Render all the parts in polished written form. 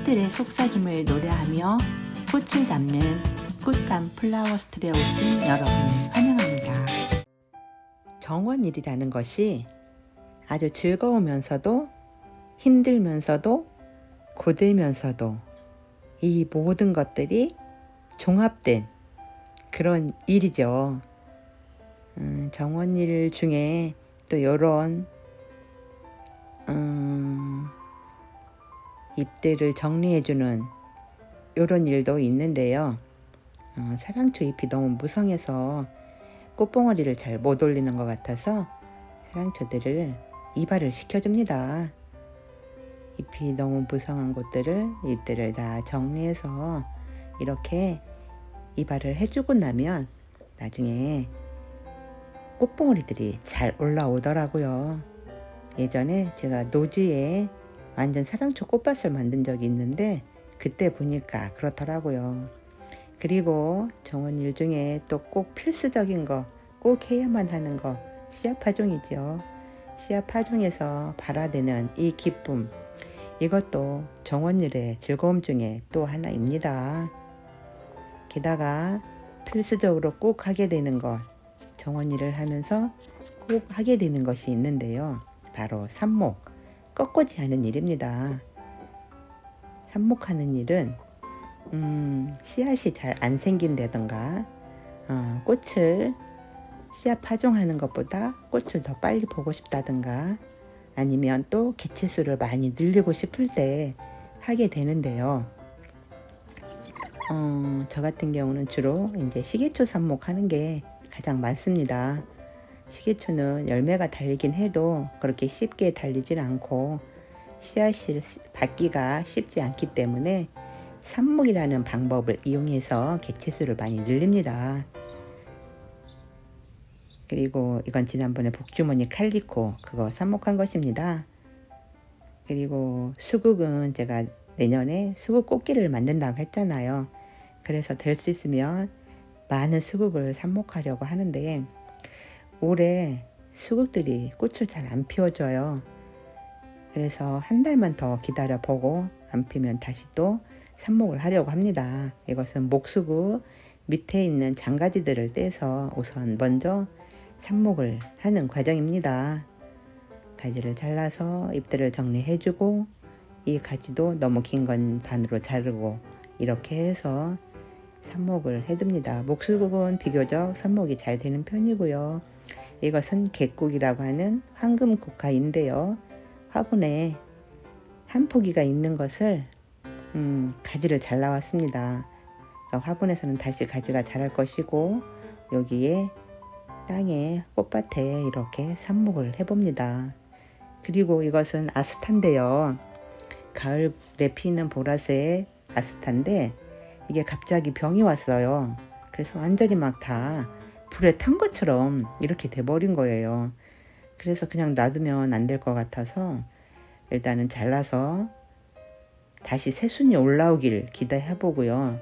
꽃들의 속삭임을 노래하며 꽃을 담는 꽃담 플라워스토리에 오신 여러분 환영합니다. 정원일이라는 것이 아주 즐거우면서도 힘들면서도 고되면서도 이 모든 것들이 종합된 그런 일이죠. 정원일 중에 또 이런 잎들을 정리해주는 이런 일도 있는데요. 사랑초 잎이 너무 무성해서 꽃봉오리를 잘 못 올리는 것 같아서 사랑초들을 이발을 시켜줍니다. 잎이 너무 무성한 잎들을 다 정리해서 이렇게 이발을 해주고 나면 나중에 꽃봉오리들이 잘 올라오더라고요. 예전에 제가 노지에 완전 사랑초 꽃밭을 만든 적이 있는데 그때 보니까 그렇더라고요. 그리고 정원일 중에 또 꼭 필수적인 거, 꼭 해야만 하는 거 씨앗 파종이죠. 씨앗 파종에서 발화되는 이 기쁨, 이것도 정원일의 즐거움 중에 또 하나입니다. 게다가 필수적으로 꼭 하게 되는 것, 정원일을 하면서 꼭 하게 되는 것이 있는데요. 바로 삽목, 꺾이지 않은 일입니다. 삽목하는 일은 씨앗이 잘 안 생긴다던가 꽃을 씨앗 파종하는 것보다 꽃을 더 빨리 보고 싶다던가 아니면 또 개체수를 많이 늘리고 싶을 때 하게 되는데요. 저 같은 경우는 주로 이제 시계초 삽목하는 게 가장 많습니다. 시계초는 열매가 달리긴 해도 그렇게 쉽게 달리질 않고 씨앗이 받기가 쉽지 않기 때문에 삽목이라는 방법을 이용해서 개체수를 많이 늘립니다. 그리고 이건 지난번에 복주머니 칼리코 그거 삽목한 것입니다. 그리고 수국은 제가 내년에 수국 꽃길을 만든다고 했잖아요. 그래서 될 수 있으면 많은 수국을 삽목하려고 하는데 올해 수국들이 꽃을 잘 안 피워줘요. 그래서 한 달만 더 기다려 보고 안 피면 다시 또 삽목을 하려고 합니다. 이것은 목수국 밑에 있는 장가지들을 떼서 우선 먼저 삽목을 하는 과정입니다. 가지를 잘라서 잎들을 정리해주고 이 가지도 너무 긴 건 반으로 자르고 이렇게 해서 삽목을 해둡니다. 목수국은 비교적 삽목이 잘 되는 편이고요. 이것은 객국이라고 하는 황금국화인데요. 화분에 한 포기가 있는 것을 가지를 잘 나왔습니다. 화분에서는 다시 가지가 자랄 것이고 여기에 땅에 꽃밭에 이렇게 삽목을 해봅니다. 그리고 이것은 아스타인데요. 가을에 피는 보라색 아스타인데 이게 갑자기 병이 왔어요. 그래서 완전히 막 다 불에 탄 것처럼 이렇게 돼버린 거예요. 그래서 그냥 놔두면 안 될 것 같아서 일단은 잘라서 다시 새순이 올라오길 기대해 보고요.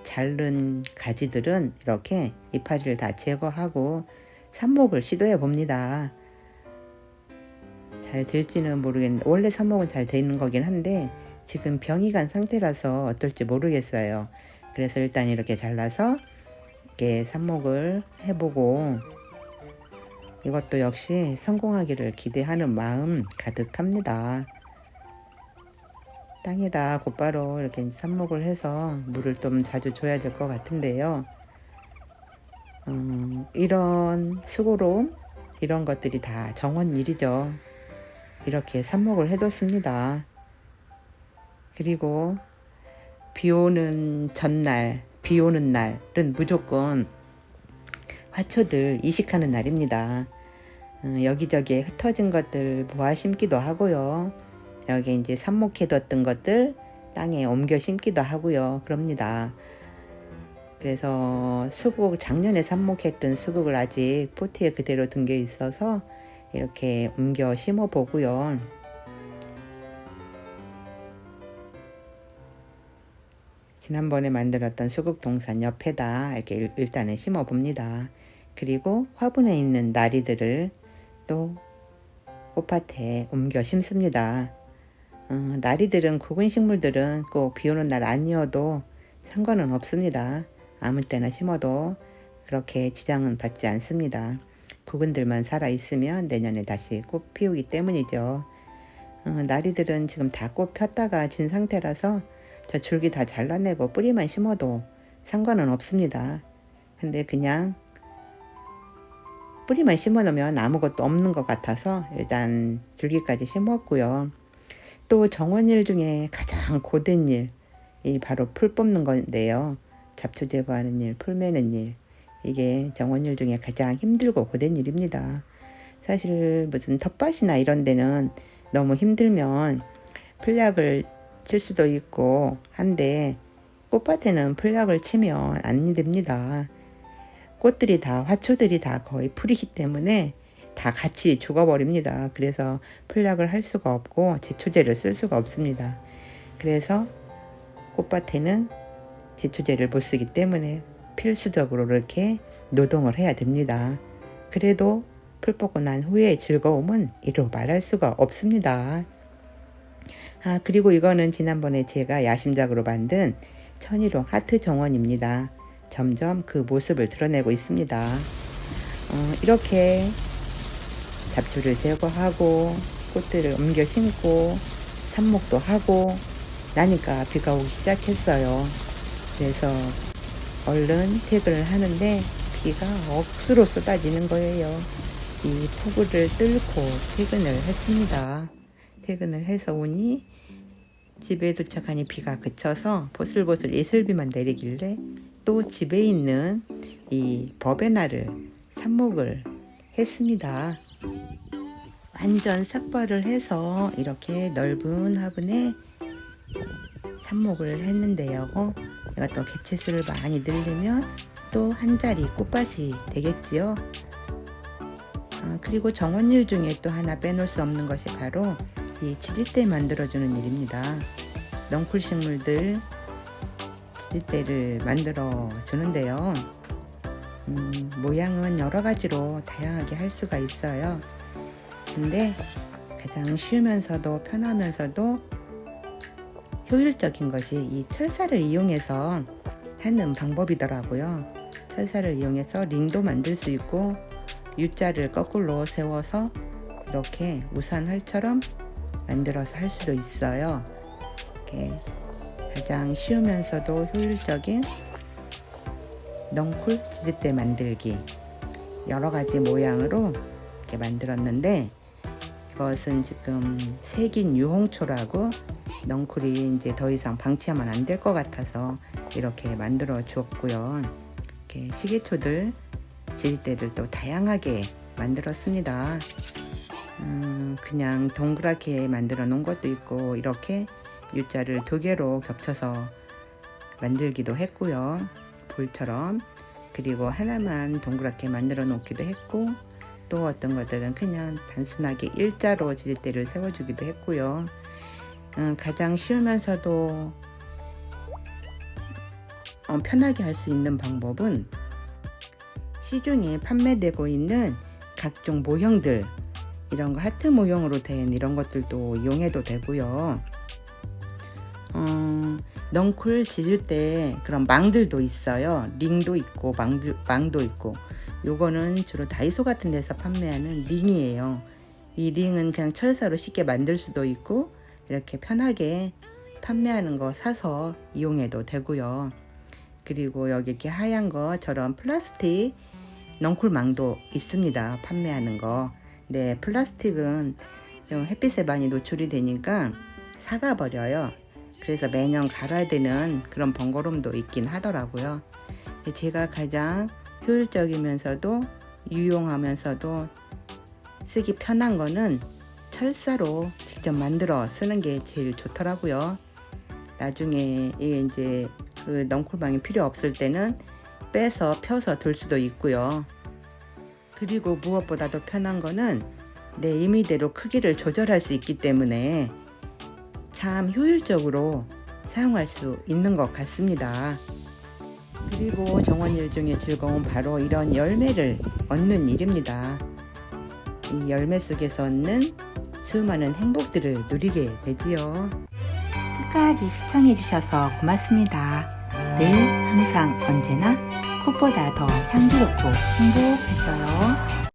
자른 가지들은 이렇게 이파리를 다 제거하고 삽목을 시도해 봅니다. 잘 될지는 모르겠는데 원래 삽목은 잘 되는 거긴 한데 지금 병이 간 상태라서 어떨지 모르겠어요. 그래서 일단 이렇게 잘라서 이렇게 삽목을 해보고 이것도 역시 성공하기를 기대하는 마음 가득합니다. 땅에다 곧바로 이렇게 삽목을 해서 물을 좀 자주 줘야 될 것 같은데요. 이런 수고로움 이런 것들이 다 정원 일이죠. 이렇게 삽목을 해뒀습니다. 그리고 비 오는 전날, 비 오는 날은 무조건 화초들 이식하는 날입니다. 여기저기에 흩어진 것들 모아 심기도 하고요. 여기 이제 삽목해뒀던 것들 땅에 옮겨 심기도 하고요. 그럽니다. 그래서 수국 작년에 삽목했던 수국을 아직 포트에 그대로 둔 게 있어서 이렇게 옮겨 심어 보고요. 지난번에 만들었던 수국 동산 옆에다 이렇게 일단은 심어 봅니다. 그리고 화분에 있는 나리들을 또 꽃밭에 옮겨 심습니다. 나리들은 고근 식물들은 꼭 비 오는 날 아니어도 상관은 없습니다. 아무 때나 심어도 그렇게 지장은 받지 않습니다. 고근들만 살아 있으면 내년에 다시 꽃 피우기 때문이죠. 나리들은 지금 다 꽃 폈다가 진 상태라서 저 줄기 다 잘라내고 뿌리만 심어도 상관은 없습니다. 근데 그냥 뿌리만 심어 놓으면 아무것도 없는 것 같아서 일단 줄기까지 심었고요. 또 정원일 중에 가장 고된 일이 바로 풀 뽑는 건데요. 잡초 제거하는 일, 풀 매는 일, 이게 정원일 중에 가장 힘들고 고된 일입니다. 사실 무슨 텃밭이나 이런 데는 너무 힘들면 풀약을 칠 수도 있고 한데 꽃밭에는 풀약을 치면 안 됩니다. 꽃들이 다, 화초들이 다 거의 풀이기 때문에 다 같이 죽어버립니다. 그래서 풀약을 할 수가 없고 제초제를 쓸 수가 없습니다. 그래서 꽃밭에는 제초제를 못 쓰기 때문에 필수적으로 이렇게 노동을 해야 됩니다. 그래도 풀 뽑고 난 후에 즐거움은 이루 말할 수가 없습니다. 그리고 이거는 지난번에 제가 야심작으로 만든 천일홍 하트 정원입니다. 점점 그 모습을 드러내고 있습니다. 이렇게 잡초를 제거하고 꽃들을 옮겨 심고 삽목도 하고 나니까 비가 오기 시작했어요. 그래서 얼른 퇴근을 하는데 비가 억수로 쏟아지는 거예요. 이 폭우를 뚫고 퇴근을 했습니다. 퇴근을 해서 오니 집에 도착하니 비가 그쳐서 보슬보슬 이슬비만 내리길래 또 집에 있는 이 버베나를 삽목을 했습니다. 완전 삭발을 해서 이렇게 넓은 화분에 삽목을 했는데요. 내가 또 개체수를 많이 늘리면 또 한 자리 꽃밭이 되겠지요. 그리고 정원일 중에 또 하나 빼놓을 수 없는 것이 바로 이 지지대 만들어주는 일입니다. 넝쿨 식물들 지지대를 만들어 주는데요. 모양은 여러 가지로 다양하게 할 수가 있어요. 근데 가장 쉬우면서도 편하면서도 효율적인 것이 이 철사를 이용해서 하는 방법이더라고요. 철사를 이용해서 링도 만들 수 있고 U자를 거꾸로 세워서 이렇게 우산활처럼 만들어서 할 수도 있어요. 이렇게 가장 쉬우면서도 효율적인 넝쿨 지지대 만들기, 여러 가지 모양으로 이렇게 만들었는데, 이것은 지금 색인 유홍초라고 넝쿨이 이제 더 이상 방치하면 안 될 것 같아서 이렇게 만들어 주었고요. 이렇게 시계초들 지지대를 또 다양하게 만들었습니다. 그냥 동그랗게 만들어 놓은 것도 있고 이렇게 U자를 2개로 겹쳐서 만들기도 했고요. 볼처럼. 그리고 하나만 동그랗게 만들어 놓기도 했고, 또 어떤 것들은 그냥 단순하게 일자로 지지대를 세워주기도 했고요. 가장 쉬우면서도 편하게 할 수 있는 방법은 시중에 판매되고 있는 각종 모형들, 이런 거 하트 모형으로 된 이런 것들도 이용해도 되고요. 넝쿨 지질 그런 망들도 있어요. 링도 있고 망도 있고, 요거는 주로 다이소 같은 데서 판매하는 링이에요. 이 링은 그냥 철사로 쉽게 만들 수도 있고 이렇게 편하게 판매하는 거 사서 이용해도 되고요. 그리고 여기 이렇게 하얀 거처럼 플라스틱 넝쿨 망도 있습니다. 판매하는 거. 네, 플라스틱은 좀 햇빛에 많이 노출이 되니까 사가버려요. 그래서 매년 갈아야 되는 그런 번거로움도 있긴 하더라고요. 제가 가장 효율적이면서도 유용하면서도 쓰기 편한 거는 철사로 직접 만들어 쓰는 게 제일 좋더라고요. 나중에 이제 그 넝쿨망이 필요 없을 때는 빼서 펴서 둘 수도 있고요. 그리고 무엇보다도 편한 거는 내 임의대로 크기를 조절할 수 있기 때문에 참 효율적으로 사용할 수 있는 것 같습니다. 그리고 정원일 중에 즐거운 바로 이런 열매를 얻는 일입니다. 이 열매 속에서 얻는 수많은 행복들을 누리게 되지요. 끝까지 시청해주셔서 고맙습니다. 늘 항상 언제나 콧보다 더 향기롭고 행복하셔요.